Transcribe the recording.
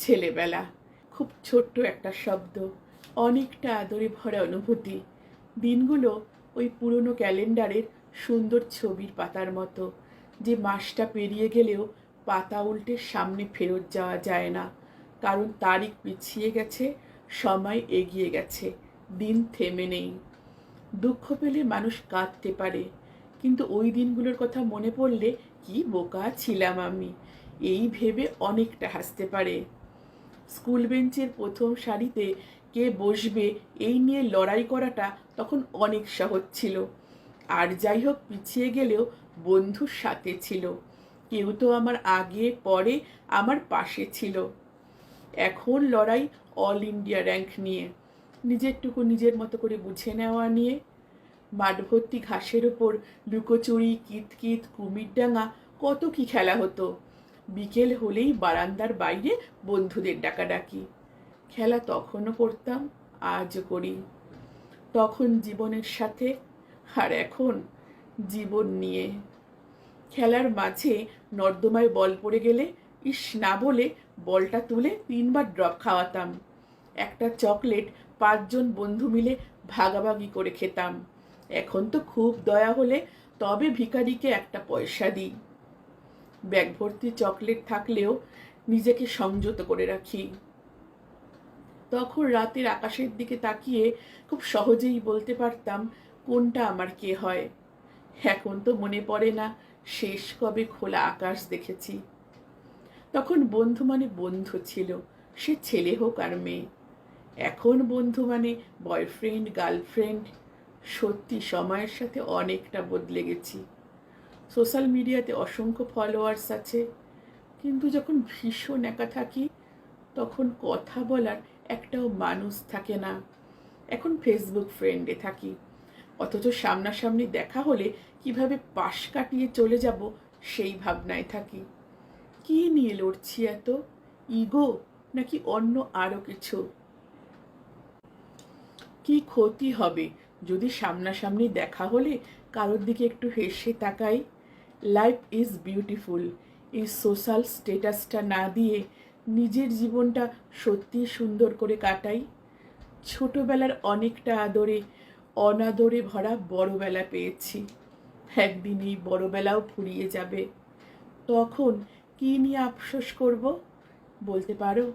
ছেলেবেলা, খুব ছোট্ট একটা শব্দ, অনেকটা আদরে ভরা অনুভূতি। দিনগুলো ওই পুরনো ক্যালেন্ডারের সুন্দর ছবির পাতার মতো, যে মাসটা পেরিয়ে গেলেও পাতা উল্টে সামনে ফেরত যাওয়া যায় না, কারণ তারিখ পিছিয়ে গেছে, সময় এগিয়ে গেছে, দিন থেমে নেই। দুঃখ পেলে মানুষ কাঁদতে পারে, কিন্তু ওই দিনগুলোর কথা মনে পড়লে কি বোকা ছিলাম আমি, এই ভেবে অনেকটা হাসতে পারে। স্কুল বেঞ্চের প্রথম সারিতে কে বসবে এই নিয়ে লড়াই করাটা তখন অনেক সহজ ছিল। আর যাই হোক, পিছিয়ে গেলেও বন্ধুর সাথে ছিল, কেউ তো আমার আগে পরে আমার পাশে ছিল। এখন লড়াই অল ইন্ডিয়া র্যাঙ্ক নিয়ে, নিজেরটুকু নিজের মতো করে বুঝে নেওয়া নিয়ে। মাঠ ভর্তি ঘাসের ওপর লুকোচুরি, কিতকিত, কুমিরডাঙ্গা, কত কি খেলা হতো। বিকেল হলেই বারান্দার বাইরে বন্ধুদের ডাকাডাকি। খেলা তখনও করতাম, আজও করি। তখন জীবনের সাথে, আর এখন জীবন নিয়ে। খেলার মাঝে নর্দমায় বল পড়ে গেলে ইস না বলে বলটা তুলে 3বার ড্রপ খাওয়াতাম। একটা চকলেট 5জন বন্ধু মিলে ভাগাভাগি করে খেতাম। এখন তো খুব দয়া হলে তবে ভিখারিকে একটা পয়সা দিই। ব্যাগ ভর্তি চকলেট থাকলেও নিজেকে সংযত করে রাখি। তখন রাতের আকাশের দিকে তাকিয়ে খুব সহজেই বলতে পারতাম কোনটা আমার কে হয়। এখন তো মনে পড়ে না শেষ কবে খোলা আকাশ দেখেছি। তখন বন্ধু মানে বন্ধু ছিল, সে ছেলে হোক আর মেয়ে। এখন বন্ধু মানে বয়ফ্রেন্ড, গার্লফ্রেন্ড। সত্যি সময়ের সাথে অনেকটা বদলে গেছি। সোশ্যাল মিডিয়াতে অসংখ্য ফলোয়ার্স আছে, কিন্তু যখন ভীষণ একা থাকি তখন কথা বলার একটাও মানুষ থাকে না। এখন ফেসবুক ফ্রেন্ডে থাকি, অথচ সামনাসামনি দেখা হলে কিভাবে পাশ কাটিয়ে চলে যাব সেই ভাবনায় থাকি। কি নিয়ে লড়ছি এত? ইগো নাকি অন্য আরো কিছু? কি ক্ষতি হবে যদি সামনাসামনি দেখা হলে কারোর দিকে একটু হেসে তাকাই? লাইফ ইজ বিউটিফুল, এই সোশ্যাল স্টেটাসটা না দিয়ে নিজের জীবনটা সত্যি সুন্দর করে কাটাই। ছোটবেলার অনেকটা আদরে অনাদরে ভরা বড়বেলা পেয়েছি। একদিন এই বড়বেলাও ফুরিয়ে যাবে। তখন কি নিয়ে আফসোস করব, বলতে পারো?